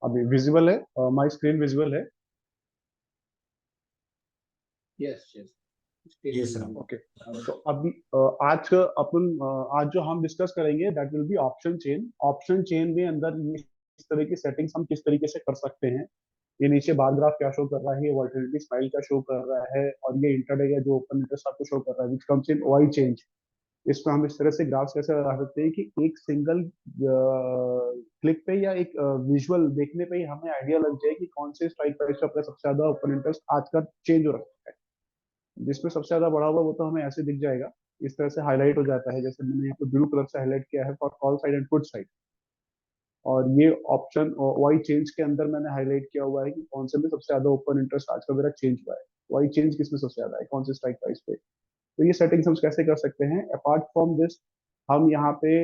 अभी विजिबल है? My screen visible है? Yes yes Yes, sir. Okay. तो अभी आज जो हम डिस्कस करेंगे that will be option chain. Option chain में अंदर ये इस तरह की सेटिंग्स हम किस तरीके से कर सकते हैं। ये नीचे बार ग्राफ क्या शो कर रहा है, ये वॉल्टिलिटी स्माइल क्या शो कर रहा है, और ये इंटरडे या जो ओपन इंटरेस्ट आपको शो कर रहा है which comes in Y change. इसको हम इस तरह से ग्राफ्स कैसे बना सकते हैं कि एक सिंगल क्लिक पे या एक विजुअल देखने पे ही हमें आइडिया लग जाए कि कौन से स्ट्राइक प्राइस पे अपना सबसे ज्यादा ओपन इंटरेस्ट आज का चेंज हो रहा है। जिसमें सबसे ज्यादा बढ़ा हुआ वो तो हमें ऐसे दिख जाएगा, इस तरह से हाईलाइट हो जाता है। जैसे मैंने यहाँ पे ब्लू कलर से हाईलाइट किया है for call side and put side. और ये ऑप्शन वाई चेंज के अंदर मैंने हाईलाइट किया हुआ है कि कौन से में सबसे ज्यादा ओपन इंटरेस्ट आज का मेरा चेंज हुआ है। वाई चेंज किसमें सबसे ज्यादा है, कौन से स्ट्राइक प्राइस पे। तो ये सेटिंग्स हम कैसे कर सकते हैं। अपार्ट फ्रॉम दिस हम यहाँ पे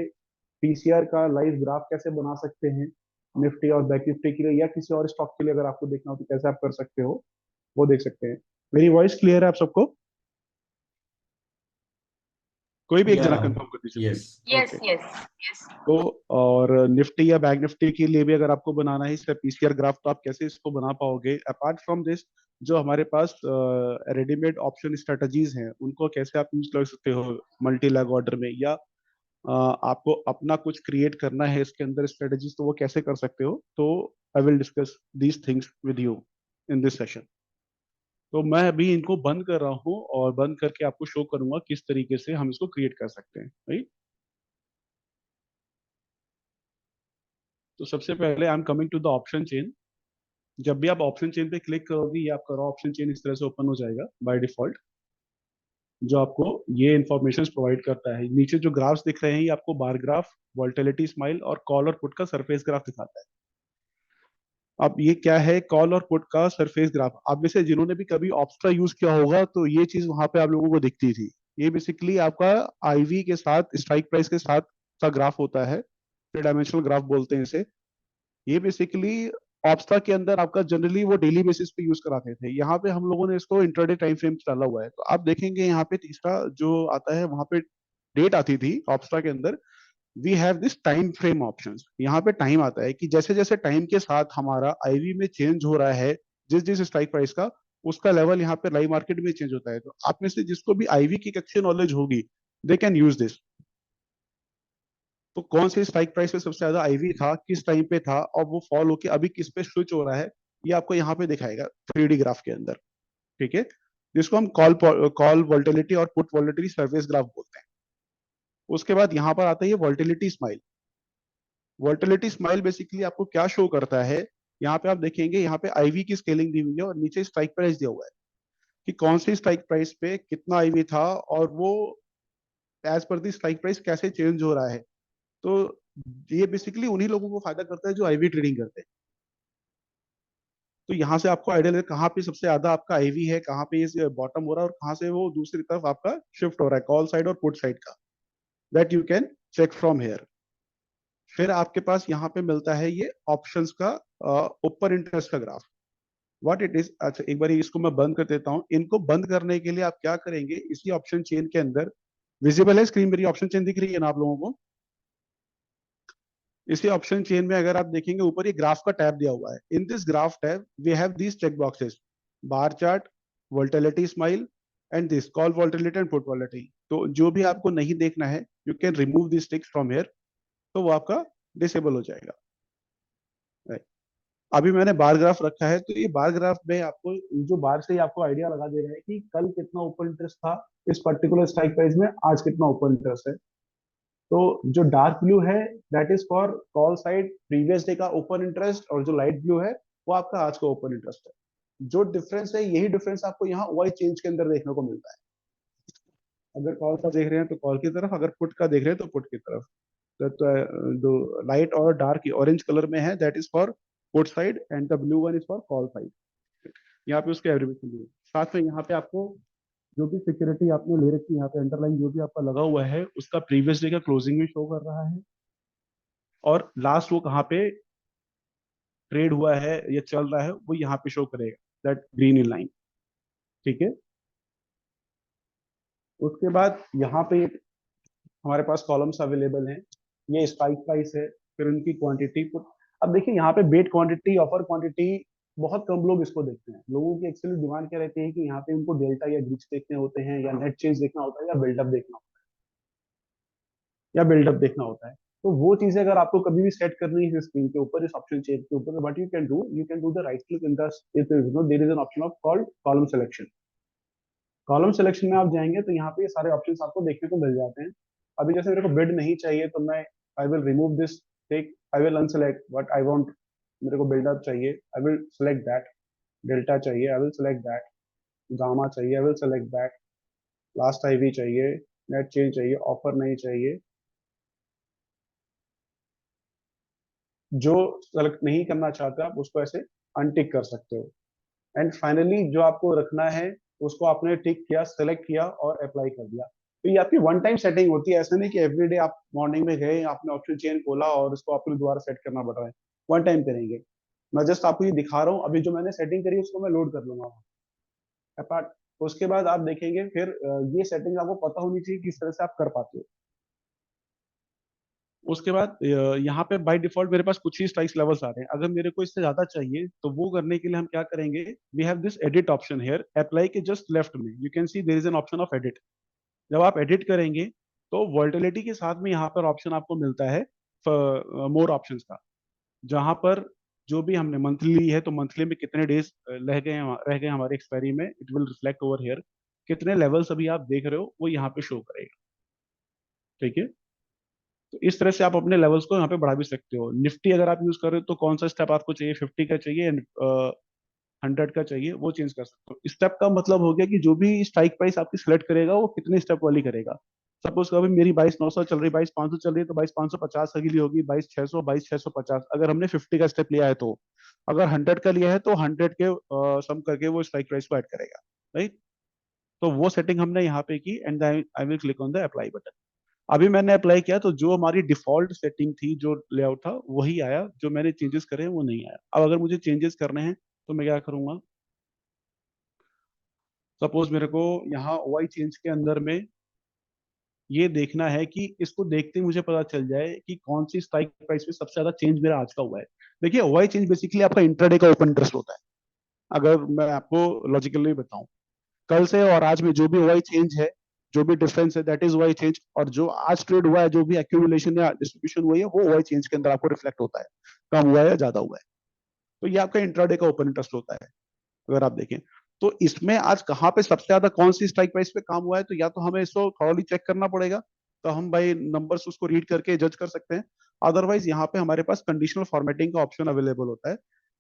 पीसीआर का लाइव ग्राफ कैसे बना सकते हैं निफ्टी और बैंक निफ्टी के लिए, या किसी और स्टॉक के लिए अगर आपको देखना हो तो कैसे आप कर सकते हो, वो देख सकते हैं। मेरी वॉइस क्लियर है आप सबको? कोई भी एक जना Yeah. कंफर्म कर दीजिए। Yes. Yes okay. Yes yes. तो और निफ्टी या बैंक निफ्टी के लिए भी अगर आपको बनाना है इसका पीसीआर ग्राफ, तो आप कैसे इसको बना पाओगे। अपार्ट फ्रॉम दिस जो हमारे पास रेडीमेड ऑप्शन स्ट्रेटजीज हैं उनको कैसे आप यूज कर सकते हो मल्टी लैग ऑर्डर में, या आपको अपना कुछ क्रिएट करना है इसके अंदर स्ट्रेटजीज, तो वो कैसे कर सकते हो। तो I will discuss these things with you in this session. तो मैं अभी इनको बंद कर रहा हूँ और बंद करके आपको शो करूंगा किस तरीके से हम इसको क्रिएट कर सकते हैं, राइट। तो सबसे पहले I am coming to the option chain. जब भी आप ऑप्शन चेन पे क्लिक करोगे ये आपका रॉ ऑप्शन चेन इस तरह से ओपन हो जाएगा बाय डिफॉल्ट, जो आपको ये इंफॉर्मेशन प्रोवाइड करता है। नीचे जो ग्राफ्स दिख रहे हैं ये आपको बार ग्राफ, वोल्टिलिटी स्माइल और कॉल और पुट का सरफेस ग्राफ दिखाता है। अब ये क्या है, कॉल और पुट का सरफेस ग्राफ। आप में से जिन्होंने भी कभी ऑप्स्ट्रा यूज किया होगा तो ये चीज वहां पे आप लोगों को दिखती थी। ये बेसिकली आपका आईवी के साथ स्ट्राइक प्राइस के साथ का ग्राफ होता है, थ्री डायमेंशनल ग्राफ बोलते हैं इसे। ये बेसिकली ऑप्स्ट्रा के अंदर आपका जनरली वो डेली बेसिस पे यूज कराते थे। यहाँ पे हम लोगों ने इसको इंट्राडे टाइम फ्रेम डाला हुआ है। तो आप देखेंगे यहाँ पे तीसरा जो आता है वहां पे डेट आती थी ऑप्स्ट्रा के अंदर, we have this time frame options. यहाँ पे टाइम आता है कि जैसे जैसे टाइम के साथ हमारा आईवी में चेंज हो रहा है, जिस जिस स्ट्राइक प्राइस का उसका लेवल यहाँ पे लाइव मार्केट में चेंज होता है। तो आप में से जिसको भी आईवी की अच्छी नॉलेज होगी दे कैन यूज दिस। तो कौन से स्ट्राइक प्राइस पे सबसे ज्यादा आईवी था, किस टाइम पे था, और वो फॉल होके अभी किस पे स्विच हो रहा है, ये आपको यहाँ पे दिखाएगा 3D ग्राफ के अंदर। ठीक है, जिसको हम कॉल वोल्टिलिटी और पुट वोल्टिलिटी सर्विस ग्राफ बोलते हैं। उसके बाद यहाँ पर आता है वोल्टिलिटी स्माइल। वोल्टिलिटी स्माइल बेसिकली आपको क्या शो करता है, यहाँ पे आप देखेंगे यहाँ पे आईवी की स्केलिंग दी हुई है और नीचे स्ट्राइक प्राइस दिया हुआ है कि कौन सी स्ट्राइक प्राइस पे कितना आईवी था और वो एज पर दी स्ट्राइक प्राइस कैसे चेंज हो रहा है। तो ये बेसिकली उन्हीं लोगों को फायदा करता है जो आईवी ट्रेडिंग करते हैं। तो यहाँ से आपको आइडिया लगे कहाँ पे सबसे ज्यादा आपका आईवी है, कहाँ पे ये बॉटम हो रहा है और कहाँ से वो दूसरी तरफ आपका शिफ्ट हो रहा है कॉल साइड और पुट साइड का। That you can check from here. फिर आपके पास यहाँ पे मिलता है ये ऑप्शंस का ऊपर इंटरेस्ट का ग्राफ, व्हाट इट इज। अच्छा एक बार इसको मैं बंद कर देता हूँ। इनको बंद करने के लिए आप क्या करेंगे, इसी ऑप्शन चेन के अंदर विजिबल है स्क्रीन मेरी, ऑप्शन चेन दिख रही है ना आप लोगों को। इसी ऑप्शन चेन में अगर आप देखेंगे ऊपर ये ग्राफ का टैब दिया हुआ है। In this graph tab we have these check boxes, bar chart, volatility smile and this call volatility and put volatility. तो जो भी आपको नहीं देखना है you can remove this ticks from here, तो वो आपका डिसेबल हो जाएगा। Right. अभी मैंने बार ग्राफ रखा है, तो ये बार ग्राफ में आपको जो बार से ही आपको आइडिया लगा दे रहा है कि कल कितना ओपन इंटरेस्ट था इस पर्टिकुलर स्ट्राइक प्राइस में, आज कितना ओपन इंटरेस्ट है। तो जो डार्क ब्लू है that is for call side previous day का ओपन इंटरेस्ट, और जो लाइट ब्लू है वो आपका आज का ओपन इंटरेस्ट है। जो डिफरेंस है यही डिफरेंस आपको यहाँ वाई चेंज के अंदर देखने को मिलता है। अगर कॉल का देख रहे हैं तो कॉल की तरफ, अगर पुट का देख रहे हैं तो पुट की तरफ। तो लाइट और डार्क ऑरेंज कलर में है that is for put side and the blue one is for call side. यहाँ पे उसके एब्रीविएशन दी है। साथ में यहाँ पे आपको जो भी सिक्योरिटी आपने ले रखी है यहाँ पे अंडरलाइन जो भी आपका लगा हुआ है उसका प्रीवियस डे का क्लोजिंग भी शो कर रहा है, और लास्ट वो कहाँ पे ट्रेड हुआ है या चल रहा है वो यहाँ पे शो करेगा, दैट ग्रीन इन लाइन। ठीक है, उसके बाद यहाँ पे हमारे पास कॉलम्स अवेलेबल हैं। ये स्ट्राइक प्राइस है, फिर उनकी क्वांटिटी पुट। अब देखिए यहाँ पे बेट क्वांटिटी, ऑफर क्वांटिटी, बहुत कम लोग इसको देखते हैं। लोगों की एक्चुअली डिमांड क्या रहती है कि यहाँ पे उनको डेल्टा या ग्लिच देखने होते हैं, या नेट चेंज देखना होता है, या बिल्डअप देखना होता है, या बिल्डअप देखना होता है। तो वो चीजें अगर आपको कभी भी सेट करनी है स्क्रीन के ऊपर, इस ऑप्शन चेन के ऊपर, what you can do the right click in the, there is an option of called column selection. Column selection में आप जाएंगे तो यहाँ पे ये सारे ऑप्शंस आपको देखने को मिल जाते हैं। अभी जैसे मेरे को बिड नहीं चाहिए तो मैं, I will remove this, take, I will unselect what I want. मेरे को बिल्डअप चाहिए, I will select that. Delta चाहिए, I will select that. Gamma चाहिए, I will select that. Last IV चाहिए, नेट चेंज चाहिए, ऑफर नहीं चाहिए। जो सेलेक्ट नहीं करना चाहते आप उसको ऐसे अनटिक कर सकते हो। एंड फाइनली जो आपको रखना है उसको आपने टिक किया, सेलेक्ट किया और अप्लाई कर दिया। तो ये आपकी वन टाइम सेटिंग होती है, ऐसा नहीं कि एवरीडे आप मॉर्निंग में गए, आपने ऑप्शन चेन खोला और इसको आपको दोबारा सेट करना पड़ रहा है। वन टाइम करेंगे। मैं जस्ट आपको ये दिखा रहा हूँ, अभी जो मैंने सेटिंग करी उसको मैं लोड कर लूंगा अपार्ट। उसके बाद आप देखेंगे फिर ये सेटिंग आपको पता होनी चाहिए किस तरह से आप कर पाते हो। उसके बाद यहाँ पे बाय डिफॉल्ट मेरे पास कुछ ही स्ट्राइक्स लेवल्स आ रहे हैं। अगर मेरे को इससे ज्यादा चाहिए तो वो करने के लिए हम क्या करेंगे, we have this edit option here, apply के जस्ट लेफ्ट में you can see there is an option of edit. जब आप एडिट करेंगे तो वोल्टिलिटी के साथ में यहाँ पर ऑप्शन आपको मिलता है मोर ऑप्शंस का, जहां पर जो भी हमने मंथली ली है तो मंथली में कितने डेज रह गए हमारे एक्सपायरी में, it will reflect over here. कितने लेवल्स अभी आप देख रहे हो वो यहाँ पे शो करेगा। ठीक है, तो इस तरह से आप अपने लेवल्स को यहाँ पे बढ़ा भी सकते हो। निफ्टी अगर आप यूज कर रहे हो तो कौन सा स्टेप आपको चाहिए, 50 का चाहिए, 100 का चाहिए, वो चेंज कर सकते हो। स्टेप का मतलब हो गया कि जो भी स्ट्राइक प्राइस आपकी सिलेक्ट करेगा वो कितने स्टेप वाली करेगा। सपोज कभी मेरी 22,900 चल रही, 22,500 चल रही है तो 22,550 अगली होगी, 22,600, 22,650 अगर हमने 50 का स्टेप लिया है तो। अगर 100 का लिया है तो 100 के सम करके वो स्ट्राइक प्राइस को ऐड करेगा। राइट, तो वो सेटिंग हमने यहाँ पे की and I will click on the apply button. अभी मैंने अप्लाई किया तो जो हमारी डिफॉल्ट सेटिंग थी, जो लेआउट था वही आया, जो मैंने चेंजेस करे हैं वो नहीं आया। अब अगर मुझे चेंजेस करने हैं तो मैं क्या करूंगा, सपोज मेरे को यहाँ वाई चेंज के अंदर में ये देखना है कि इसको देखते ही मुझे पता चल जाए कि कौन सी स्ट्राइक प्राइस में सबसे ज्यादा चेंज मेरा आज का हुआ है। देखिए वाई चेंज बेसिकली आपका इंट्राडे का ओपन इंटरेस्ट होता है। अगर मैं आपको लॉजिकली बताऊं, कल से और आज में जो भी वाई चेंज है, जो भी डिफरेंस है, दैट इज वाई चेंज। और जो आज ट्रेड हुआ है, जो भी एक्यूमुलेशन या डिस्ट्रीब्यूशन हुई है, वो वाई चेंज के अंदर आपको रिफ्लेक्ट होता है, कम हुआ है या ज्यादा हुआ है। तो ये आपका इंट्राडे का ओपन इंटरेस्ट होता है। अगर आप देखें तो इसमें आज कहाँ पे सबसे ज्यादा कौन सी स्ट्राइक प्राइस पे काम हुआ है, तो या तो हमें इसको थॉरली चेक करना पड़ेगा, तो हम भाई नंबर्स उसको रीड करके जज कर सकते हैं। अदरवाइज यहाँ पे हमारे पास कंडीशनल फॉर्मेटिंग का ऑप्शन अवेलेबल होता है।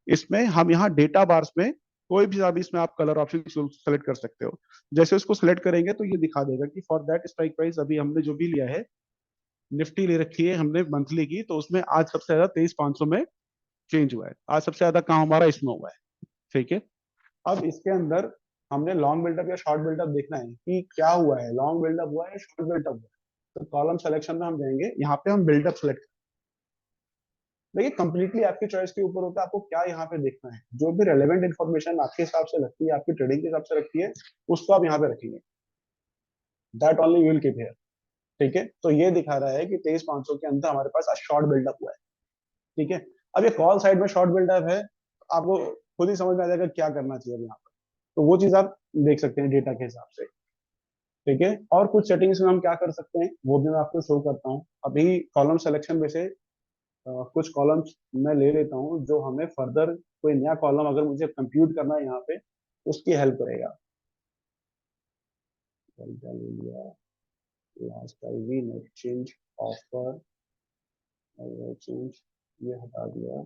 इसमें हम यहाँ डेटा बार्स में कोई भी अभी इसमें आप कलर ऑप्शन सेलेक्ट कर सकते हो। जैसे उसको सेलेक्ट करेंगे तो ये दिखा देगा कि फॉर दैट स्ट्राइक प्राइस अभी हमने जो भी लिया है, निफ्टी ले रखी है हमने मंथली की, तो उसमें आज सबसे ज्यादा 23,500 में चेंज हुआ है। आज सबसे ज्यादा काम हमारा इसमें हुआ है। ठीक है, अब इसके अंदर हमने लॉन्ग बिल्डअप या शॉर्ट बिल्डअप देखना है कि क्या हुआ है, लॉन्ग बिल्डअप हुआ है या शॉर्ट बिल्डअप हुआ है। तो कॉलम सिलेक्शन में हम जाएंगे, यहाँ पे हम बिल्डअप सेलेक्ट। देखिए कंप्लीटली आपकी चॉइस के ऊपर होता है आपको क्या यहाँ पे देखना है। जो भी रेलेवेंट इन्फॉर्मेशन आपके हिसाब से लगती है, आपकी ट्रेडिंग के हिसाब से रखती है, उसको आप यहाँ पे रखेंगे। That only will keep here. ठीक है, तो ये दिखा रहा है कि 23,500 के अंदर हमारे पास आज शॉर्ट बिल्डअप हुआ है। ठीक है, अब ये कॉल साइड में शॉर्ट बिल्डअप है, आपको खुद ही समझ में आ जाएगा क्या करना चाहिए यहाँ पर। तो वो चीज आप देख सकते हैं डेटा के हिसाब से। ठीक है, और कुछ सेटिंग्स में हम क्या कर सकते हैं वो भी मैं आपको शो करता हूँ। अभी कॉलम सिलेक्शन में से कुछ कॉलम्स मैं ले लेता हूँ जो हमें फर्दर कोई नया कॉलम अगर मुझे कंप्यूट करना है यहाँ पे, उसकी हेल्प करेगा। ले लिया, last IV, net change, offer, change, ये हटा दिया,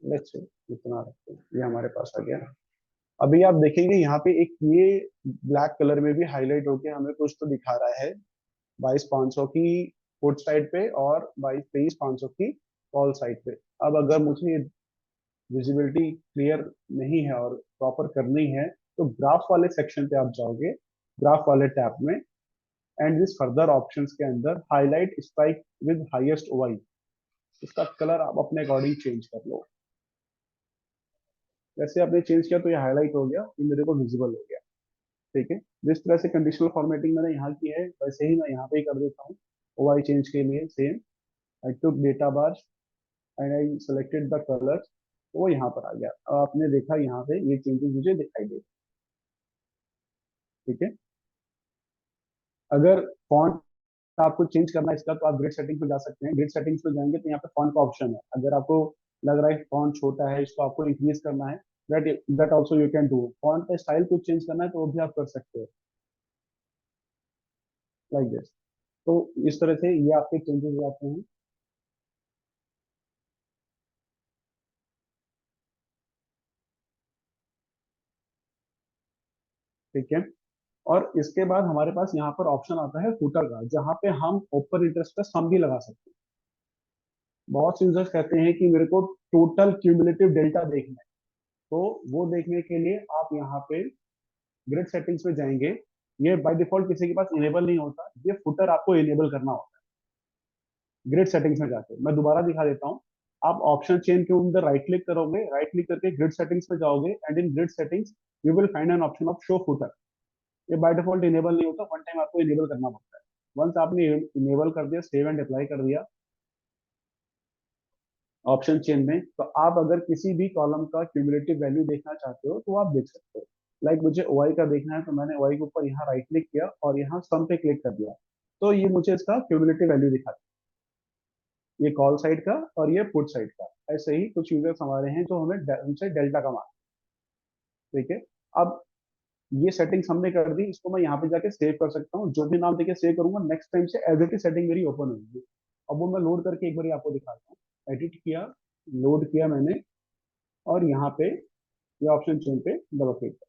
लेट्स से इतना रखते हैं, ये हमारे पास आ गया। अभी आप देखेंगे यहाँ पे एक ये ब्लैक कलर में भी हाईलाइट होके हमें कुछ तो दिखा रहा है, 22,500 की पुट साइड पे और 23,500 की कॉल साइड पे। अब अगर मुझे विजिबिलिटी क्लियर नहीं है और प्रॉपर करनी है तो ग्राफ वाले सेक्शन पे आप जाओगे, ग्राफ वाले टैब में, एंड दिस फर्दर ऑप्शंस के अंदर highlight strike with highest OI, इसका कलर आप अपने अकॉर्डिंग चेंज कर लो। जैसे आपने चेंज किया तो ये हाईलाइट हो गया, ये मेरे को विजिबल हो गया। ठीक है, जिस तरह से कंडीशनल फॉर्मेटिंग मैंने यहाँ की है वैसे ही मैं यहाँ पे ही कर देता हूँ। ओ आई चेंज के लिए same, I took data bar and I selected the colour, वो यहाँ पर आ गया। अब आपने देखा यहाँ पे ये चेंजेस मुझे दिखाई दे। ठीक है। अगर फॉन्ट आपको चेंज करना है इसका, तो आप ग्रिड सेटिंग पे जा सकते हैं। ग्रिड सेटिंग्स पे जाएंगे तो यहाँ पे फॉन्ट का ऑप्शन है। अगर आपको लग रहा है फॉन्ट छोटा है, इसको आपको इंक्रीज करना है, that that also you can do. Font का स्टाइल कुछ चेंज करना है तो वो भी आप कर सकते हो, लाइक दिस। तो इस तरह से ये आपके चेंजेस हो जाते हैं। ठीक है। और इसके बाद हमारे पास यहाँ पर ऑप्शन आता है फुटर का, जहाँ पे हम ओपन इंटरेस्ट का सम भी लगा सकते हैं। बहुत से यूजर्स कहते हैं कि मेरे को टोटल क्यूमुलेटिव डेल्टा देखना है, तो वो देखने के लिए आप यहाँ पे ग्रिड सेटिंग्स में जाएंगे। ये बाय डिफॉल्ट किसी के पास इनेबल नहीं होता, ये फुटर आपको इनेबल करना होता है ग्रिड सेटिंग्स में जाके। मैं दोबारा दिखा देता हूँ। आप ऑप्शन चेन के अंदर राइट क्लिक करोगे, राइट क्लिक करके ग्रिड सेटिंग्स में जाओगे, and in grid settings you will find N option of show footer. ये बाय डिफॉल्ट इनेबल नहीं होता, वन टाइम आपको इनेबल करना पड़ता है। वंस आपने इनेबल कर दिया, सेव एंड अप्लाई कर दिया ऑप्शन चेन में, तो आप अगर किसी भी कॉलम का क्यूमुलेटिव वैल्यू देखना चाहते हो तो आप देख सकते हो। लाइक मुझे ओआई का देखना है, तो मैंने ओआई के ऊपर यहाँ राइट क्लिक किया और यहाँ सम पे क्लिक कर दिया, तो ये मुझे इसका क्यूमुलेटिव वैल्यू दिखाता है, ये कॉल साइड का और ये पुट साइड का। ऐसे ही कुछ यूजर्स हमारे हैं जो हमें उनसे डेल्टा का मान। ठीक है। अब ये सेटिंग्स हमने कर दी, इसको मैं यहाँ पे जाके सेव कर सकता हूँ। जो भी नाम देके सेव करूंगा, नेक्स्ट टाइम से एज इट इज सेटिंग मेरी ओपन होगी। अब वो मैं लोड करके एक बार आपको दिखाता हूँ। एडिट किया, लोड किया मैंने, और यहाँ पे ये ऑप्शन चेन पे डबल क्लिक कर।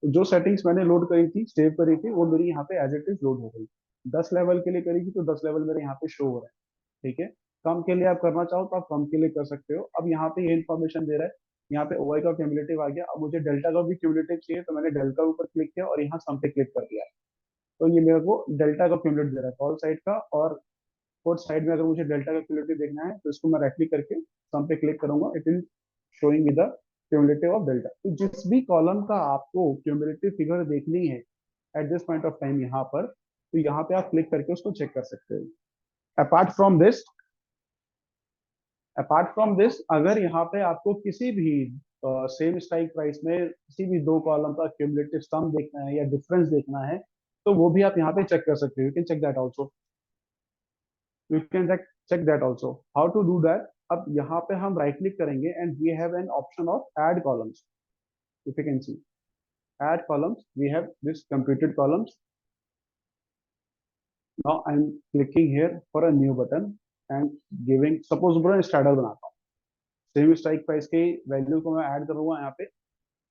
तो जो सेटिंग्स मैंने लोड करी थी, सेव करी थी, वो मेरी यहाँ पे एज इट इज लोड हो गई। 10 लेवल के लिए करी थी तो 10 लेवल मेरे यहाँ पे शो हो रहा है। ठीक है। कम के लिए आप करना चाहो तो आप कम के लिए कर सकते हो। अब यहाँ पे ये इन्फॉर्मेशन दे रहा है, यहाँ पे ओआई का क्यूमुलेटिव आ गया। अब मुझे डेल्टा का भी क्यूमुलेटिव चाहिए, तो मैंने डेल्टा के ऊपर क्लिक किया और यहाँ सम पे क्लिक कर दिया। तो ये मेरे को डेल्टा का क्यूमुलेटिव दे रहा है कॉल साइड का। और फोर्थ साइड में अगर मुझे डेल्टा का क्यूमुलेटिव देखना है, तो इसको मैं राइट क्लिक करके सम पे क्लिक करूंगा, it will showing with the cumulative of delta. तो जिस भी कॉलम का आपको क्यूमुलेटिव फिगर देखनी है at this point of time यहाँ पर, तो यहाँ पे आप क्लिक करके उसको चेक कर सकते हो। अपार्ट फ्रॉम दिस, अगर यहाँ पे आपको किसी भी सेम स्ट्राइक प्राइस में किसी भी दो कॉलम का क्यूमुलेटिव सम देखना है या डिफरेंस देखना है, तो वो भी आप यहाँ पे चेक कर सकते हो। You can check that also, you can check that also. How to do that? अब यहाँ पे हम राइट क्लिक करेंगे and we have an option of add columns. If you can see add columns, we have this computed columns. Now I am clicking here for a new button and giving, suppose मैं starter बनाता हूँ, same strike price की value को मैं add करूंगा यहाँ पे,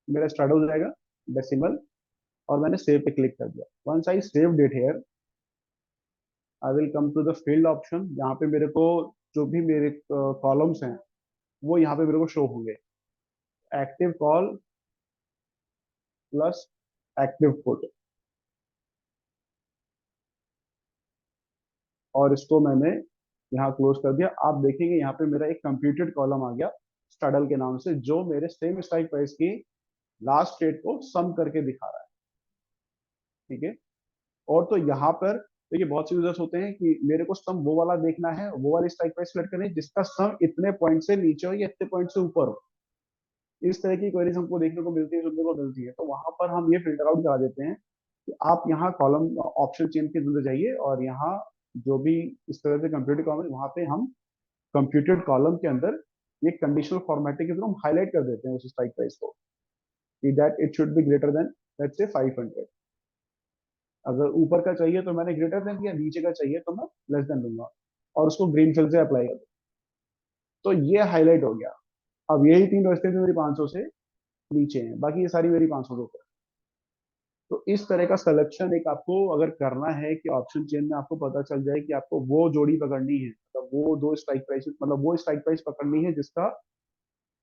मेरा स्टार्ट हो जाएगा डेसिमल, और मैंने सेव पे क्लिक कर दिया। Once I saved it here, I will come to the field option. यहाँ पे मेरे को जो भी मेरे कॉलम्स हैं वो यहाँ पे मेरे को शो होंगे। Active call plus active put, और इसको मैंने यहाँ क्लोज कर दिया। आप देखेंगे यहाँ पे मेरा एक कंप्यूटेड कॉलम आ गया स्टडल के नाम से, जो मेरे सेम स्ट्राइक प्राइस की लास्ट रेट को सम करके दिखा रहा है। ठीक है। और तो यहाँ पर देखिए, बहुत से यूजर्स होते हैं कि मेरे को सम वो वाला देखना है, वो वाली स्ट्राइक प्राइस सेलेक्ट करनी है जिसका सम इतने पॉइंट से नीचे हो या इतने पॉइंट से ऊपर हो। इस तरह की क्वेरीज हमको देखने को मिलती है, सुनने को मिलती है। तो वहां पर हम ये फिल्टर आउट करा देते हैं कि आप यहाँ कॉलम ऑप्शन चेन के अंदर जाइए, और यहाँ जो भी इस तरह से कंप्यूटेड कॉलम, वहां पे हम कंप्यूटेड कॉलम के अंदर ये कंडीशनल फॉर्मेटिंग के थ्रू हम हाईलाइट कर देते हैं उस स्ट्राइक प्राइस को, कि that it should be greater than let's say 500। अगर ऊपर का चाहिए तो मैंने ग्रेटर देन दिया, नीचे का चाहिए तो मैं लेस देन दूंगा, और उसको ग्रीन फिल से अप्लाई कर दूँ। तो ये हाईलाइट हो गया। अब यही तीन रास्ते थे मेरी 500 से नीचे हैं, बाकी ये सारी मेरी 500 के ऊपर। तो इस तरह का सिलेक्शन एक आपको अगर करना है कि ऑप्शन चेन में आपको पता चल जाए कि आपको वो जोड़ी पकड़नी है, मतलब वो दो स्ट्राइक प्राइस, मतलब वो स्ट्राइक प्राइस पकड़नी है जिसका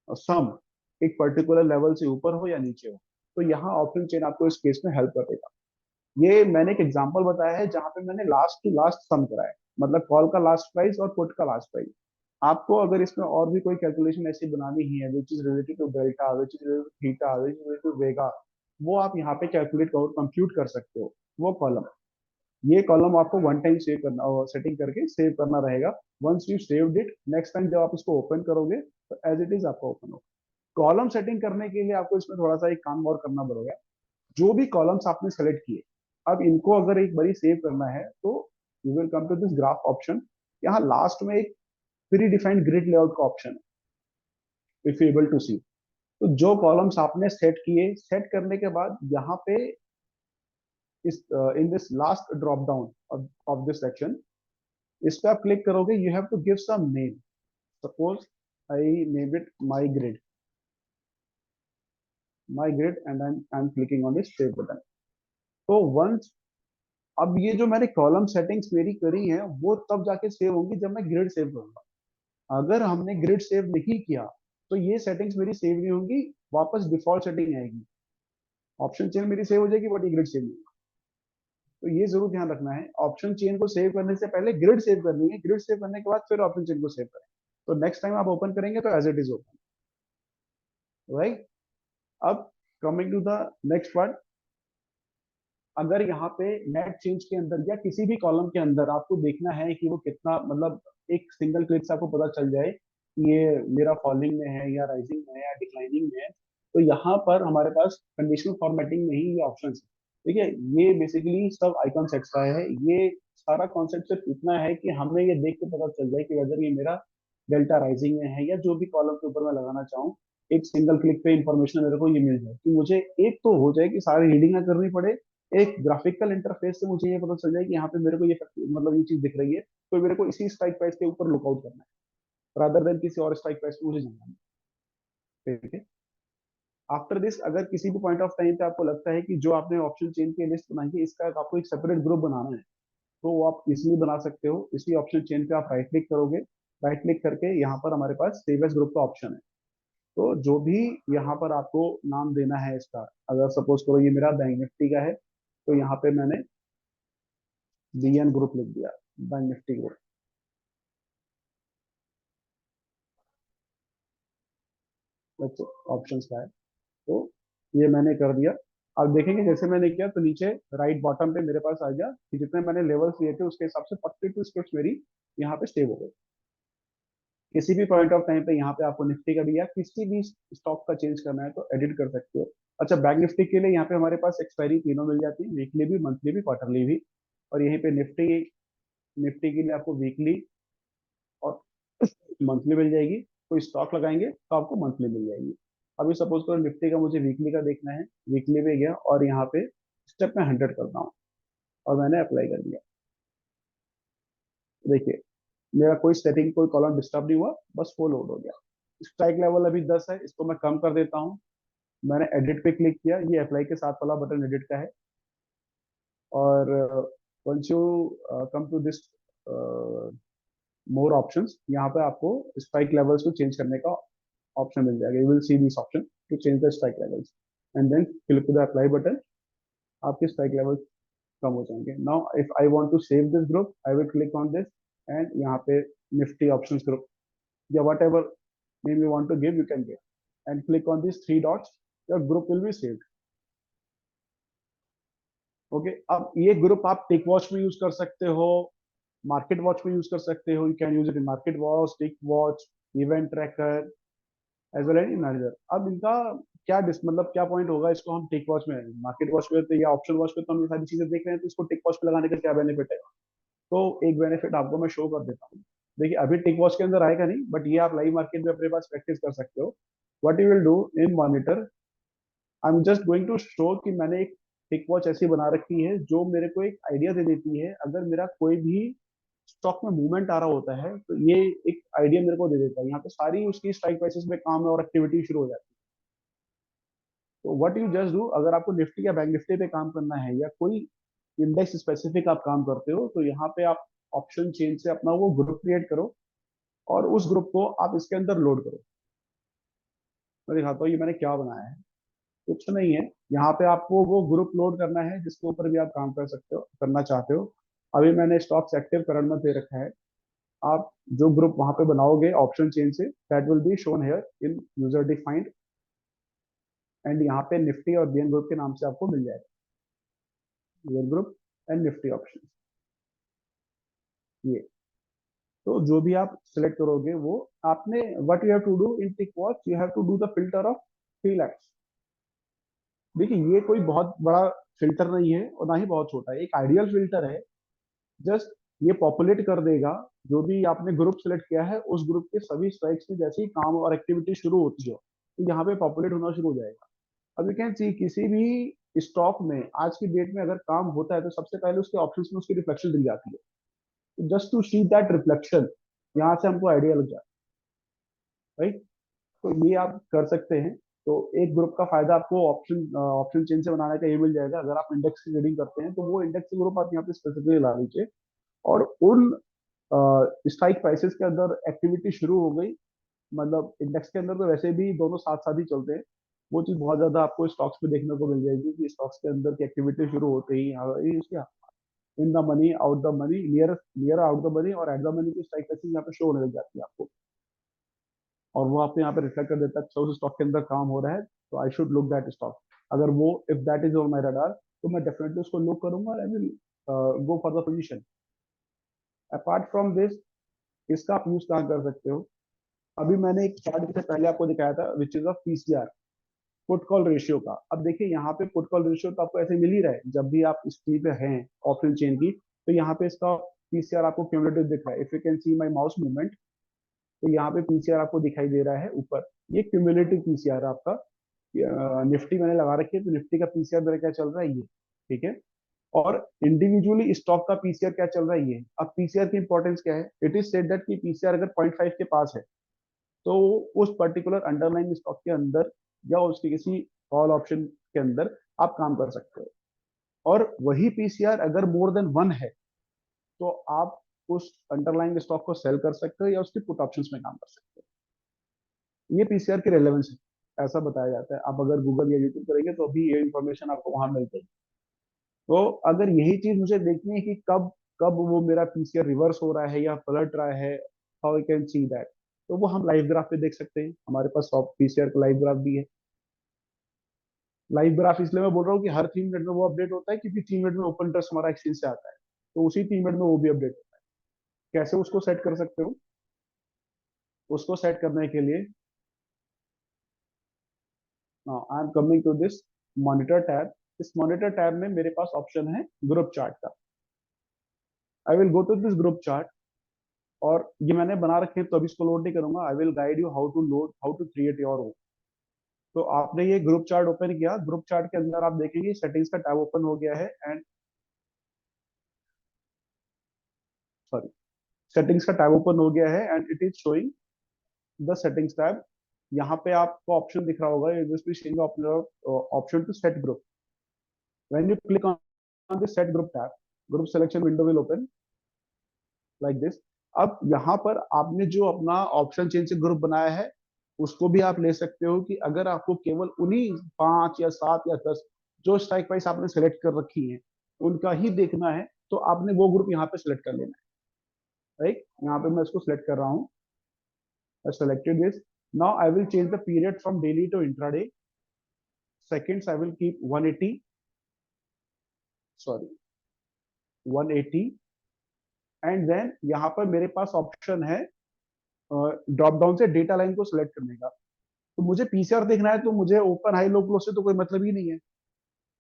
सम एक पर्टिकुलर लेवल से ऊपर हो या नीचे हो, तो यहाँ ऑप्शन चेन आपको इस केस में हेल्प करेगा। ये मैंने एक एग्जांपल बताया है जहां पे मैंने लास्ट टू लास्ट सम करा है, मतलब कॉल का लास्ट प्राइस और पुट का लास्ट प्राइस। आपको अगर इसमें और भी कोई कैलकुलेशन ऐसी बनानी ही है which is related to delta, which is related to theta, which is related to vega, वो आप यहाँ पे कैलकुलेट कंप्यूट कर सकते हो वो कॉलम। ये कॉलम आपको वन टाइम सेव करना, सेटिंग करके सेव करना रहेगा। Once you saved it, next time जब आप इसको ओपन करोगे तो एज इट इज आपका ओपन होगा। कॉलम सेटिंग करने के लिए आपको इसमें थोड़ा सा एक काम और करना पड़ेगा। जो भी कॉलम्स आपने सेलेक्ट किए, अब इनको अगर एक बारी सेव करना है तो you will come to this graph option. यहाँ लास्ट में एक प्री डिफाइंड ग्रिड लेआउट का ऑप्शन है, if you able to see. तो जो कॉलम्स आपने सेट किए, सेट करने के बाद यहाँ पे इस in this last drop down of this section, इस पे आप क्लिक करोगे, you have to give some name. Suppose I name it my grid and I am clicking on this save button. तो वंस, अब ये जो मैंने कॉलम सेटिंग्स मेरी करी है वो तब जाके सेव होंगी जब मैं ग्रिड सेव करूंगा। अगर हमने ग्रिड सेव नहीं किया तो ये सेटिंग्स मेरी सेव नहीं होंगी, वापस डिफॉल्ट सेटिंग आएगी। ऑप्शन चेन मेरी सेव हो जाएगी बट ये ग्रिड सेव नहीं होगा। तो ये जरूर ध्यान रखना है, ऑप्शन चेन को सेव करने से पहले ग्रिड सेव करनी है, ग्रिड सेव करने के बाद फिर ऑप्शन चेन को सेव करें। तो नेक्स्ट टाइम आप ओपन करेंगे तो as it is open, right. अब coming to the next part, अगर यहाँ पे नेट चेंज के अंदर या किसी भी कॉलम के अंदर आपको देखना है कि वो कितना, मतलब एक सिंगल क्लिक से आपको पता चल जाए कि ये मेरा फॉलिंग में है या राइजिंग में है या डिक्लाइनिंग में है, तो यहाँ पर हमारे पास कंडीशनल फॉर्मेटिंग में ही ये ऑप्शन है। ठीक है, ये बेसिकली सब आइकन एक्स्ट्रा है। ये सारा कॉन्सेप्ट सिर्फ इतना है कि हमें ये देख के पता चल जाए कि वेदर ये मेरा डेल्टा राइजिंग में है या जो भी कॉलम के ऊपर मैं लगाना चाहूँ, एक सिंगल क्लिक पे इंफॉर्मेशन मेरे को ये मिल जाए कि मुझे एक तो हो जाए कि सारी रीडिंग ना करनी पड़े, एक ग्राफिकल इंटरफेस से मुझे ये पता चल जाए कि यहाँ पे मेरे को ये मतलब ये चीज दिख रही है, तो मेरे को इसी स्ट्राइक प्राइस के ऊपर लुकआउट करना है रादर देन किसी और स्ट्राइक प्राइस पे मुझे जाना है। ठीक है। आफ्टर दिस, अगर किसी भी पॉइंट ऑफ टाइम पे आपको लगता है कि जो आपने ऑप्शन चेन की लिस्ट बनाई है इसका आपको एक सेपरेट ग्रुप बनाना है, तो वो आप इसलिए बना सकते हो। इसी ऑप्शन चेन पे आप राइट क्लिक करोगे, राइट क्लिक करके यहाँ पर हमारे पास सेव एज ग्रुप का ऑप्शन है। तो जो भी यहाँ पर आपको नाम देना है इसका, अगर सपोज करो ये मेरा बैंक निफ्टी का है, तो यहाँ पे मैंने बीएन ग्रुप लिख दिया, बैंक निफ्टी ग्रुप। ऑप्शन का है, तो ये मैंने कर दिया। अब देखेंगे जैसे मैंने किया तो नीचे राइट बॉटम पे मेरे पास आ गया कि जितने मैंने लेवल्स लिए थे उसके हिसाब से 42 स्क्रिप्ट मेरी यहाँ पे सेव हो गई। किसी भी पॉइंट ऑफ टाइम पे यहाँ पे आपको निफ्टी का भी या किसी भी स्टॉक का चेंज करना है तो एडिट कर सकते हो। अच्छा, बैंक निफ्टी के लिए यहाँ पे हमारे पास एक्सपायरी तीनों मिल जाती है, वीकली भी, मंथली भी, क्वार्टरली भी। और यहीं पे निफ्टी, निफ्टी के लिए आपको वीकली और मंथली मिल जाएगी। कोई स्टॉक लगाएंगे तो आपको मंथली मिल जाएगी। अभी सपोज करो निफ्टी का मुझे वीकली का देखना है, वीकली में गया और यहाँ पे स्टेप में 100 करता हूँ और मैंने अप्लाई कर दिया। देखिए मेरा कोई सेटिंग, कोई कॉलम डिस्टर्ब नहीं हुआ, बस वो लोड हो गया। स्ट्राइक लेवल अभी 10 है, इसको मैं कम कर देता हूँ। मैंने एडिट पे क्लिक किया, ये अप्लाई के साथ वाला बटन एडिट का है। और once you come to this more options, यहाँ पे आपको स्ट्राइक लेवल्स को चेंज करने का ऑप्शन मिल जाएगा। You will see this option to change the strike levels and then click to the apply button. आपके स्ट्राइक लेवल्स कम हो जाएंगे। Now if I want to save this group, I will click on this and यहाँ पे Nifty options group या whatever name you want to give, you can give and click on these three dots, your group will be saved. Okay, अब ये group आप टिक watch में use कर सकते हो, मार्केट वॉच में यूज कर सकते हो। You can use it in market watch, tick watch, event tracker as well as in manager. अब इनका क्या मतलब क्या पॉइंट होगा, इसको हम टिक वॉच में, मार्केट वॉच में तो या ऑप्शन वॉच में तो हम ये सारी चीजें देख रहे हैं, तो इसको टिक वॉच पे लगाने का क्या बेनिफिट है। तो एक बेनिफिट आपको मैं शो कर देता हूँ। देखिए अभी टिक वॉच के अंदर आएगा नहीं, बट ये आप लाइव मार्केट में अपने पास प्रैक्टिस कर सकते हो। What you will do in monitor, I am just going to show कि मैंने एक टिक वॉच ऐसी बना रखी है जो मेरे को एक आइडिया दे देती है। अगर मेरा कोई भी स्टॉक में मूवमेंट आ रहा होता है तो ये एक आइडिया मेरे को दे देता है। यहाँ पे सारी उसकी स्ट्राइक प्राइसेस में काम और एक्टिविटी शुरू हो जाती है। तो व्हाट यू जस्ट डू, अगर आपको निफ्टी या बैंक निफ्टी पे काम करना है या कोई इंडेक्स स्पेसिफिक आप काम करते हो, तो यहाँ पे आप ऑप्शन चेंज से अपना वो ग्रुप क्रिएट करो और उस ग्रुप को आप इसके अंदर लोड करो। मैं दिखाता हूँ ये मैंने क्या बनाया है। कुछ नहीं है, यहाँ पे आपको वो ग्रुप लोड करना है जिसके ऊपर भी आप काम कर सकते हो, करना चाहते हो। अभी मैंने स्टॉक्स एक्टिव करंट में दे रखा है। आप जो ग्रुप वहां पे बनाओगे ऑप्शन चेंज से, that will be shown here in user defined and यहाँ पे निफ्टी और बीएन ग्रुप के नाम से आपको मिल जाएगा user group. And Nifty option. ये तो जो भी आप सिलेक्ट करोगे वो आपने what you have to do in tick watch, you have to do the filter of 3 lakhs। देखिए ये कोई बहुत बड़ा फिल्टर नहीं है और ना ही बहुत छोटा है, एक आइडियल फिल्टर है। जस्ट ये पॉपुलेट कर देगा जो भी आपने ग्रुप सेलेक्ट किया है, उस ग्रुप के सभी स्ट्राइक्स में जैसे ही काम और एक्टिविटी शुरू होती हो तो यहाँ पे पॉपुलेट होना शुरू हो जाएगा। अब यू कैन सी किसी भी स्टॉक में आज की डेट में अगर काम होता है तो सबसे पहले उसके ऑप्शंस में उसकी रिफ्लेक्शन दिख जाती है। तो just to see that reflection यहाँ से हमको आइडिया लग जाता है, राइट। तो ये आप कर सकते हैं। तो एक ग्रुप का फायदा आपको ऑप्शन ऑप्शन चेन से बनाने का ये मिल जाएगा। अगर आप इंडेक्स की ट्रेडिंग करते हैं तो वो इंडेक्स ग्रुप आप यहाँ पे स्पेसिफिकली ला लीजिए, और उन स्ट्राइक प्राइसेस के अंदर एक्टिविटी शुरू हो गई, मतलब इंडेक्स के अंदर तो वैसे भी दोनों साथ साथ ही चलते हैं। वो चीज बहुत ज्यादा आपको स्टॉक्स में देखने को मिल जाएगी कि स्टॉक्स के अंदर की एक्टिविटी शुरू होते ही in the money out the money, near near out the money और एट द मनी की स्ट्राइक प्राइसेस यहाँ पे शो होने लग जाती है आपको। और वो आपको यहाँ पे रिफ्लेक्ट कर देता है अच्छा उस स्टॉक के अंदर काम हो रहा है, तो I should look that stock. अगर वो if that is on my radar तो मैं डेफिनेटली उसको लुक करूंगा और आई will go for the position. Apart from this, इसका आप यूज कहाँ कर सकते हो? अभी मैंने एक चार्ट से पहले आपको दिखाया था which is of PCR, put call ratio का। अब देखिए यहाँ पे पुट कॉल रेशियो तो आपको ऐसे मिल ही रहा है जब भी आप इस चीज पे हैं ऑप्शन चेन की। तो यहाँ पे इसका पीसीआर आपको क्यूमुलेटिव दिख रहा है। If you can C my mouse movement, तो यहाँ पे पीसीआर आपको दिखाई दे रहा है ऊपर। ये क्यूमुलेटिव पीसीआर आपका निफ्टी मैंने लगा रखी है, तो निफ्टी का पीसीआर मेरा क्या चल रहा है ये, ठीक है। और इंडिविजुअली स्टॉक का पीसीआर क्या चल रहा है ये। अब पीसीआर की इंपॉर्टेंस क्या है? इट इज सेड दैट कि पीसीआर अगर 0.5 के पास है तो उस पर्टिकुलर अंडरलाइन स्टॉक के अंदर या उसके किसी कॉल ऑप्शन के अंदर आप काम कर सकते हो। और वही पीसीआर अगर मोर देन 1 है तो आप उस अंडरलाइन स्टॉक को सेल कर सकते हो या उसके पुट ऑप्शंस में काम कर सकते हो। ये पीसीआर की रेलेवेंस है, ऐसा बताया जाता है। आप अगर गूगल या यूट्यूब करेंगे तो अभी ये इन्फॉर्मेशन आपको वहां मिल जाएगी। तो अगर यही चीज मुझे देखनी है कि कब कब वो मेरा पीसीआर रिवर्स हो रहा है या पलट रहा है, how I can see that, तो वो हम लाइव ग्राफ पे देख सकते हैं। हमारे पास पीसीआर का लाइव ग्राफ भी है। लाइव ग्राफ इसलिए मैं बोल रहा हूँ कि हर 3 मिनट में वो अपडेट होता है, क्योंकि 3 मिनट में ओपन इंटरेस्ट हमारा एक्सचेंज से आता है, तो उसी 3 मिनट में वो भी अपडेट होता है। कैसे उसको सेट कर सकते हो? उसको सेट करने के लिए I am coming to this monitor tab. इस मॉनिटर टैब में मेरे पास ऑप्शन है ग्रुप चार्ट का। I will go to this group chart, और ये मैंने बना रखे हैं तो अभी इसको लोड नहीं करूंगा। I will guide you how to load, how to create your own. तो आपने ये ग्रुप चार्ट ओपन किया, ग्रुप चार्ट के अंदर आप देखेंगे सेटिंग्स का टैब ओपन हो गया है। एंड सॉरी, सेटिंग्स का टैब ओपन हो गया है and it is showing the settings tab. यहाँ पे आपको ऑप्शन दिख रहा होगा, option to set group. When you click on this set group tab, group selection window will open like this. अब यहाँ पर आपने जो अपना ऑप्शन चेन से ग्रुप बनाया है उसको भी आप ले सकते हो, कि अगर आपको केवल उन्हीं 5 या 7 या 10 जो स्ट्राइक प्राइस आपने सेलेक्ट कर रखी है उनका ही देखना है, तो आपने वो ग्रुप यहाँ पे सिलेक्ट कर लेना है, राइट। यहाँ पे मैं इसको सिलेक्ट कर रहा हूँ। I selected this. Now I will change the period from daily to intraday. Seconds I will keep 180. Sorry, 180. And then यहाँ पर मेरे पास ऑप्शन है ड्रॉप डाउन से डेटा लाइन को सिलेक्ट करने का। तो मुझे पीसीआर देखना है तो मुझे ओपन हाई लो क्लोज से तो कोई मतलब ही नहीं है।